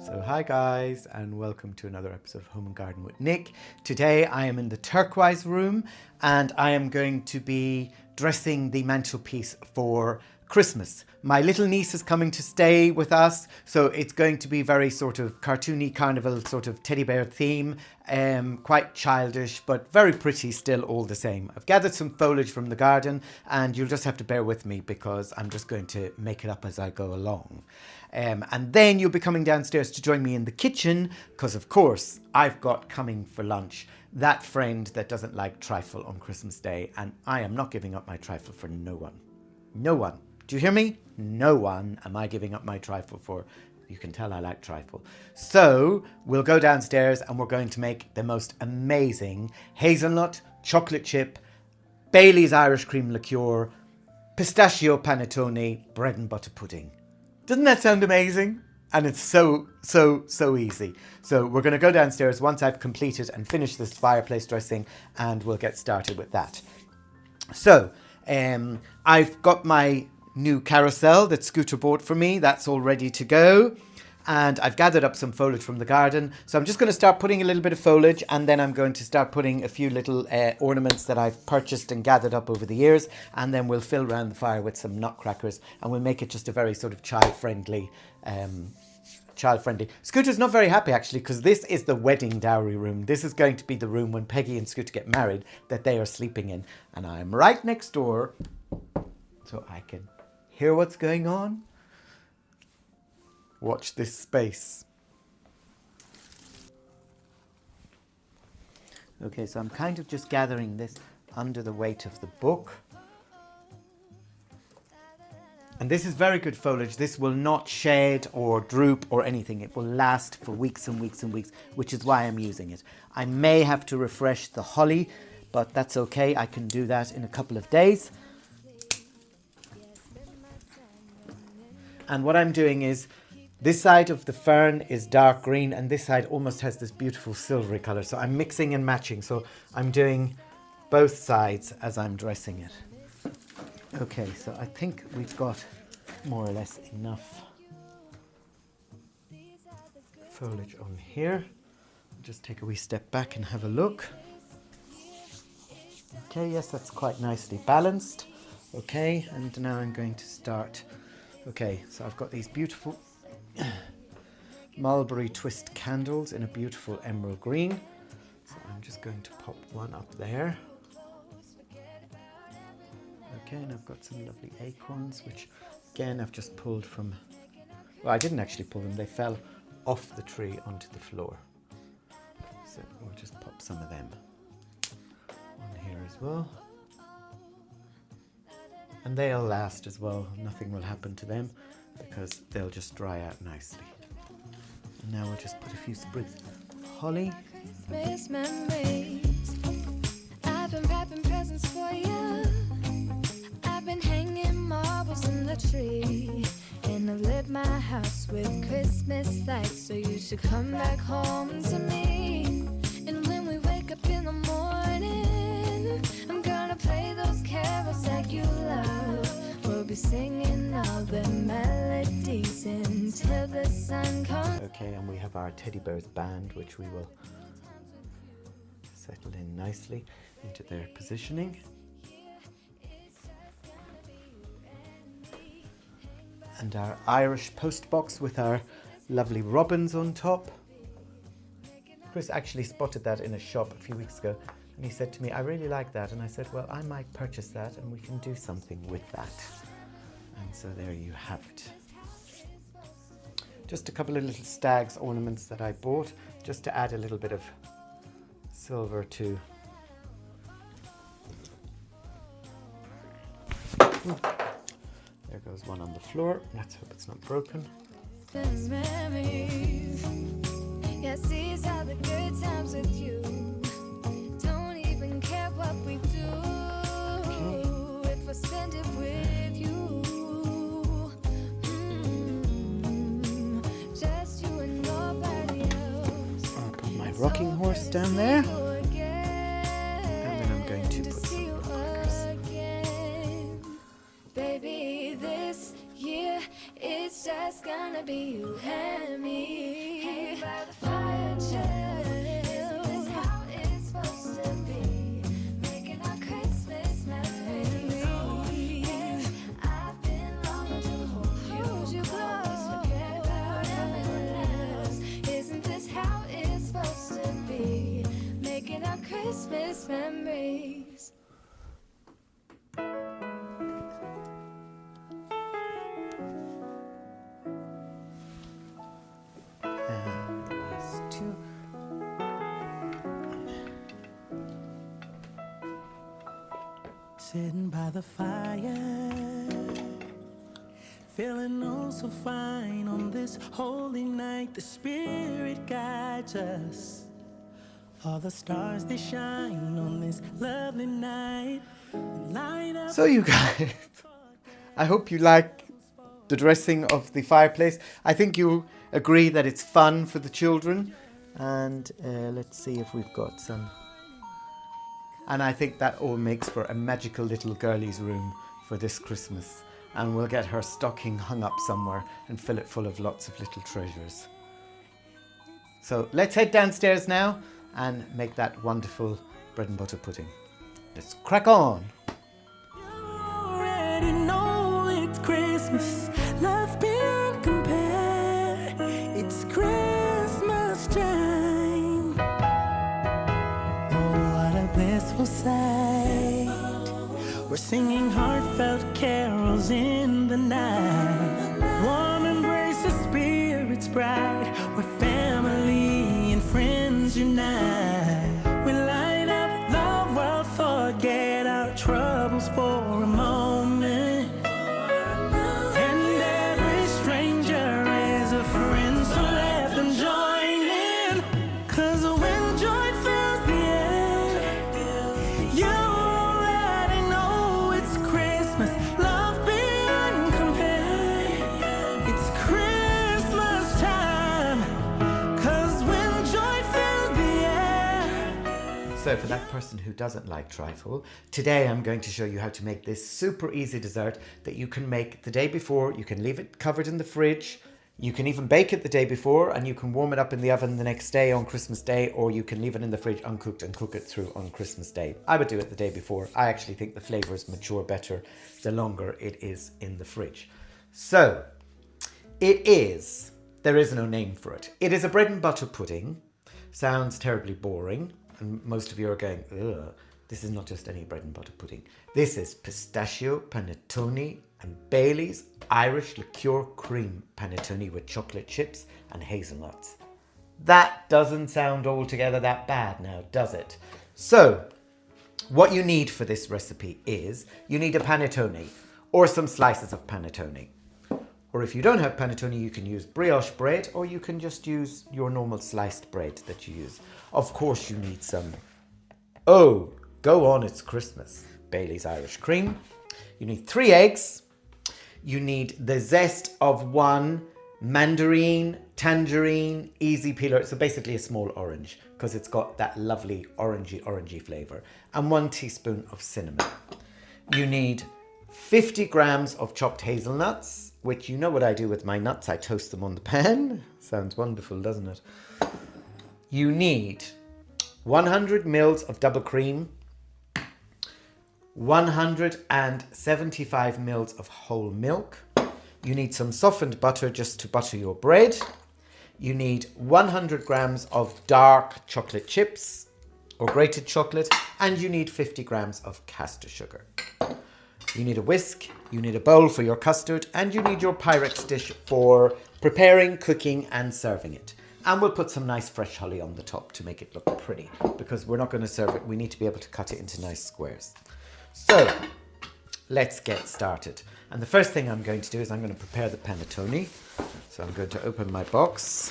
So hi guys, and welcome to another episode of Home and Garden with Nick. Today I am in the turquoise room and I am going to be dressing the mantelpiece for Christmas. My little niece is coming to stay with us, so it's going to be very sort of cartoony carnival sort of teddy bear theme, quite childish but very pretty still all the same. I've gathered some foliage from the garden and you'll just have to bear with me because I'm just going to make it up as I go along. And then you'll be coming downstairs to join me in the kitchen because, of course, I've got coming for lunch that friend that doesn't like trifle on Christmas Day, and I am not giving up my trifle for no one. No one. Do you hear me? No one am I giving up my trifle for. You can tell I like trifle. So we'll go downstairs and we're going to make the most amazing hazelnut, chocolate chip, Bailey's Irish cream liqueur, pistachio panettone, bread and butter pudding. Doesn't that sound amazing? And it's so easy. So we're going to go downstairs once I've completed and finished this fireplace dressing, and we'll get started with that. So I've got my new carousel that Scooter bought for me. That's all ready to go. And I've gathered up some foliage from the garden. So I'm just going to start putting a little bit of foliage, and then I'm going to start putting a few little ornaments that I've purchased and gathered up over the years. And then we'll fill around the fire with some nutcrackers, and we'll make it just a very sort of child-friendly. Scooter's not very happy actually, because this is the wedding dowry room. This is going to be the room when Peggy and Scooter get married that they are sleeping in. And I'm right next door, so I can hear what's going on. Watch this space. Okay, so I'm kind of just gathering this under the weight of the book. And this is very good foliage. This will not shed or droop or anything. It will last for weeks and weeks and weeks, which is why I'm using it. I may have to refresh the holly, but that's okay. I can do that in a couple of days. And what I'm doing is, this side of the fern is dark green and this side almost has this beautiful silvery color. So I'm mixing and matching. So I'm doing both sides as I'm dressing it. Okay, so I think we've got more or less enough foliage on here. I'll just take a wee step back and have a look. Okay, yes, that's quite nicely balanced. Okay, and now I'm going to start. Okay, so I've got these beautiful mulberry twist candles in a beautiful emerald green. So I'm just going to pop one up there. Okay, and I've got some lovely acorns, which again I've just pulled from, well, I didn't actually pull them, they fell off the tree onto the floor. So we'll just pop some of them on here as well. And they'll last as well, nothing will happen to them because they'll just dry out nicely. And now we'll just put a few sprigs of holly. Christmas memories. I've been wrapping presents for you. I've been hanging marbles in the tree. And I've lit my house with Christmas lights. So you should come back home to me. And when we wake up in the morning, I'm gonna play those carols that you love. We'll be singing all the melodies until the sun comes. Okay, and we have our teddy bears band, which we will settle in nicely into their positioning. And our Irish post box with our lovely robins on top. Chris actually spotted that in a shop a few weeks ago, and he said to me, I really like that. And I said, well, I might purchase that and we can do something with that. And so there you have it. Just a couple of little stag's ornaments that I bought just to add a little bit of silver to. There goes one on the floor. Let's hope it's not broken. Memories. Yes, these are the good times with you. Don't even care what we do. Okay. If I spend it with you. Just you and nobody else. I'll put my rocking horse down there. And then I'm going to put some nutcrackers. Baby, this year it's just gonna be you and me. Sitting by the fire, feeling oh so fine on this holy night. The Spirit guides us. All the stars they shine on this lovely night. Light up. So you guys, I hope you like the dressing of the fireplace. I think you agree that it's fun for the children. And let's see if we've got some. And I think that all makes for a magical little girlie's room for this Christmas. And we'll get her stocking hung up somewhere and fill it full of lots of little treasures. So let's head downstairs now and make that wonderful bread and butter pudding. Let's crack on. You already know it's Christmas. Love beyond compare. It's Christmas time. Oh, what a blissful sight. We're singing heartfelt carols in the night. Warm embrace the Spirit's bride. Where family and friends unite. We light up the world, forget our troubles for a moment. And every stranger is a friend, so let them join in. 'Cause when joy fills the air, you already know it's Christmas. Love beyond compare. It's Christmas time. 'Cause when joy fills the air. So for that person who doesn't like trifle, today I'm going to show you how to make this super easy dessert that you can make the day before. You can leave it covered in the fridge. You can even bake it the day before and you can warm it up in the oven the next day on Christmas Day, or you can leave it in the fridge uncooked and cook it through on Christmas Day. I would do it the day before. I actually think the flavors mature better the longer it is in the fridge. So there is no name for it. It is a bread and butter pudding. Sounds terribly boring. And most of you are going, ugh, this is not just any bread and butter pudding. This is pistachio, panettone, and Bailey's Irish liqueur cream panettone with chocolate chips and hazelnuts. That doesn't sound altogether that bad now, does it? So, what you need for this recipe is, you need a panettone or some slices of panettone. Or if you don't have panettone, you can use brioche bread, or you can just use your normal sliced bread that you use. Of course you need some, oh, go on, it's Christmas, Bailey's Irish cream. You need 3 eggs. You need the zest of 1 mandarin, tangerine, easy peeler. So basically a small orange, because it's got that lovely orangey flavour. And 1 teaspoon of cinnamon. You need 50 grams of chopped hazelnuts, which you know what I do with my nuts. I toast them on the pan. Sounds wonderful, doesn't it? You need 100 mils of double cream, 175 mils of whole milk. You need some softened butter just to butter your bread. You need 100 grams of dark chocolate chips or grated chocolate, and you need 50 grams of caster sugar. You need a whisk, you need a bowl for your custard, and you need your Pyrex dish for preparing, cooking, and serving it. And we'll put some nice fresh holly on the top to make it look pretty, because we're not going to serve it. We need to be able to cut it into nice squares. So let's get started. And the first thing I'm going to do is I'm going to prepare the panettone. So I'm going to open my box.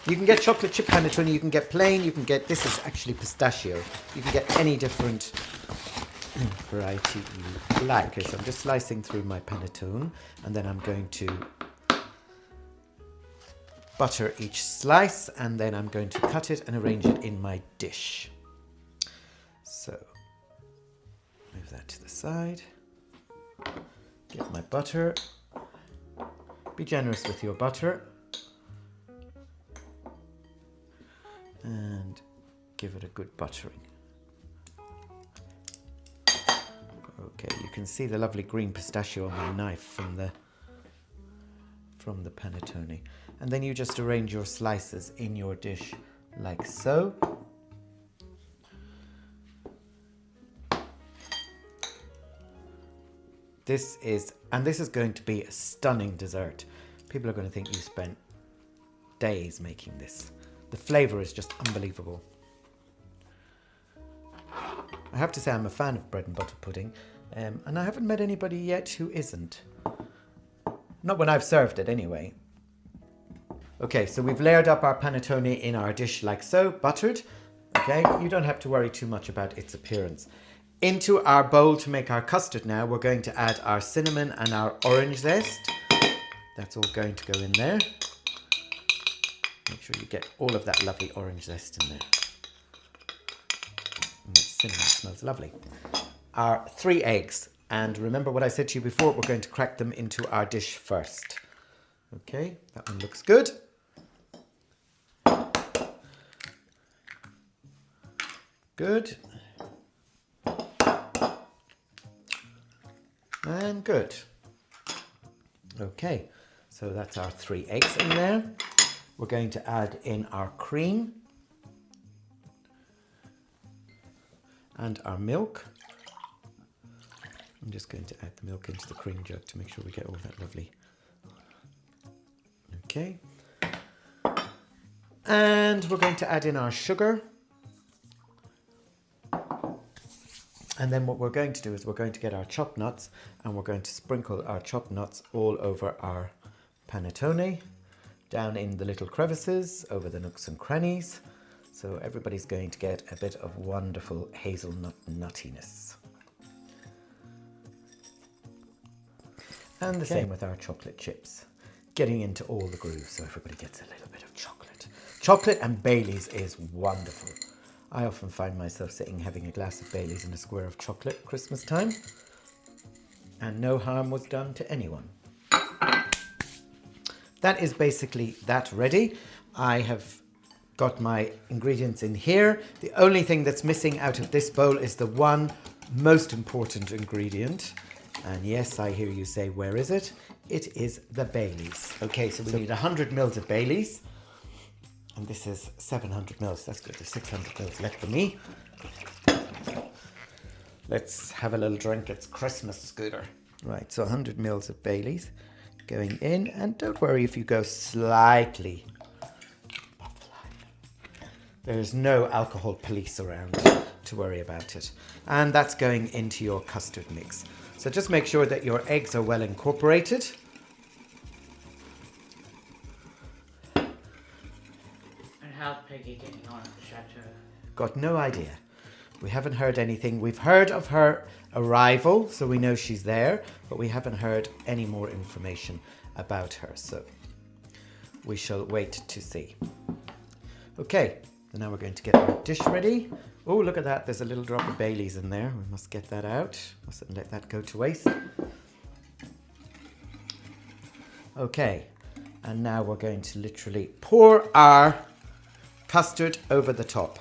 You can get chocolate chip panettone, you can get plain, you can get, this is actually pistachio. You can get any different variety you like. Okay, so I'm just slicing through my panettone, and then I'm going to butter each slice, and then I'm going to cut it and arrange it in my dish. So move that to the side. Get my butter. Be generous with your butter. And give it a good buttering. Okay, you can see the lovely green pistachio on my knife from the panettone. And then you just arrange your slices in your dish like so. This is going to be a stunning dessert. People are going to think you spent days making this. The flavour is just unbelievable. I have to say I'm a fan of bread and butter pudding, and I haven't met anybody yet who isn't. Not when I've served it anyway. Okay, so we've layered up our panettone in our dish like so, buttered. Okay, you don't have to worry too much about its appearance. Into our bowl to make our custard now, we're going to add our cinnamon and our orange zest. That's all going to go in there. Make sure you get all of that lovely orange zest in there. And that cinnamon smells lovely. Our 3 eggs. And remember what I said to you before, we're going to crack them into our dish first. Okay, that one looks good. Good. And good. Okay, so that's our 3 eggs in there. We're going to add in our cream and our milk. I'm just going to add the milk into the cream jug to make sure we get all that lovely. Okay. And we're going to add in our sugar. And then what we're going to do is we're going to get our chopped nuts and we're going to sprinkle our chopped nuts all over our panettone, down in the little crevices, over the nooks and crannies. So everybody's going to get a bit of wonderful hazelnut nuttiness. And the same with our chocolate chips, getting into all the grooves so everybody gets a little bit of chocolate. Chocolate and Baileys is wonderful. I often find myself sitting having a glass of Baileys and a square of chocolate at Christmas time, and no harm was done to anyone. That is basically that ready. I have got my ingredients in here. The only thing that's missing out of this bowl is the one most important ingredient. And yes, I hear you say, where is it? It is the Baileys. Okay, so we need 100 mils of Baileys. And this is 700 mils. That's good. There's 600 mils left for me. Let's have a little drink. It's Christmas, Scooter. Right, so 100 mils of Baileys going in. And don't worry if you go slightly. There's no alcohol police around to worry about it. And that's going into your custard mix. So just make sure that your eggs are well incorporated. How's Peggy getting on at the chateau? Got no idea. We haven't heard anything. We've heard of her arrival, so we know she's there, but we haven't heard any more information about her, so we shall wait to see. Okay, so now we're going to get our dish ready. Oh, look at that. There's a little drop of Baileys in there. We must get that out. Mustn't let that go to waste. Okay, and now we're going to literally pour our custard over the top.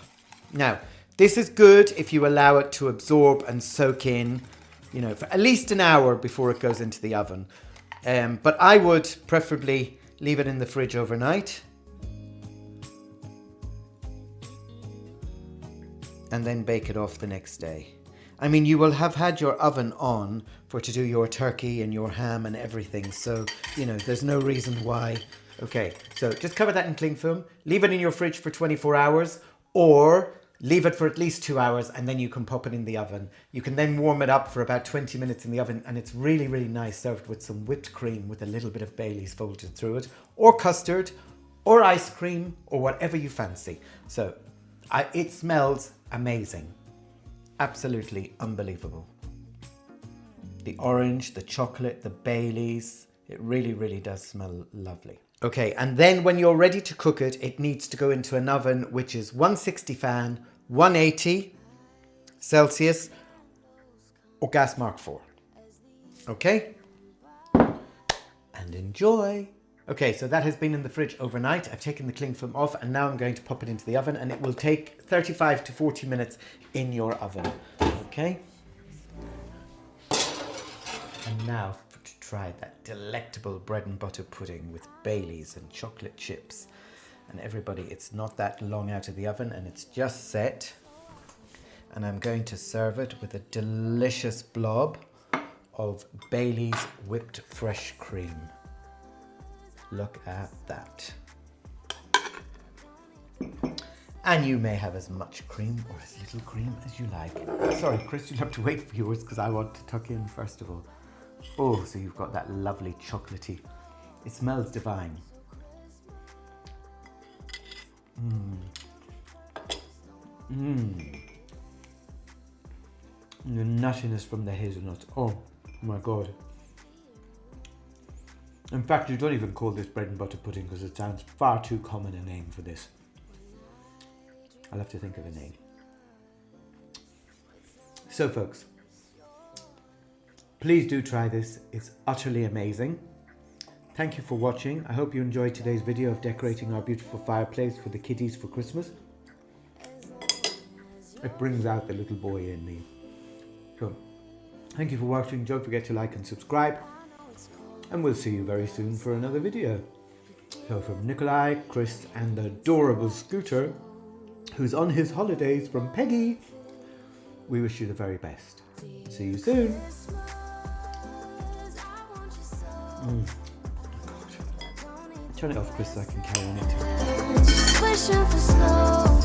Now, this is good if you allow it to absorb and soak in, you know, for at least an hour before it goes into the oven. But I would preferably leave it in the fridge overnight. And then bake it off the next day. I mean, you will have had your oven on to do your turkey and your ham and everything. So, you know, there's no reason why. Okay, so just cover that in cling film, leave it in your fridge for 24 hours, or leave it for at least 2 hours and then you can pop it in the oven. You can then warm it up for about 20 minutes in the oven and it's really, really nice served with some whipped cream with a little bit of Baileys folded through it, or custard, or ice cream, or whatever you fancy. So it smells amazing. Absolutely unbelievable. The orange, the chocolate, the Baileys, it really, really does smell lovely. Okay, and then when you're ready to cook it, it needs to go into an oven which is 160 fan, 180 Celsius, or gas mark 4. Okay? And enjoy. Okay, so that has been in the fridge overnight. I've taken the cling film off and now I'm going to pop it into the oven and it will take 35 to 40 minutes in your oven. Okay? And now to try that delectable bread and butter pudding with Baileys and chocolate chips. And everybody, it's not that long out of the oven and it's just set. And I'm going to serve it with a delicious blob of Baileys whipped fresh cream. Look at that. And you may have as much cream or as little cream as you like. Sorry, Chris, you'll have to wait for yours because I want to tuck in first of all. Oh, so you've got that lovely chocolatey. It smells divine. The nuttiness from the hazelnuts. Oh my God. In fact, you don't even call this bread and butter pudding because it sounds far too common a name for this. I'll have to think of a name. So folks, please do try this. It's utterly amazing. Thank you for watching. I hope you enjoyed today's video of decorating our beautiful fireplace for the kiddies for Christmas. It brings out the little boy in me. So, thank you for watching. Don't forget to like and subscribe. And we'll see you very soon for another video. So from Nikolai, Chris and the adorable Scooter, who's on his holidays from Peggy, we wish you the very best. See you soon. Turn it off, Chris, so I can carry on eating. Wishing for snow.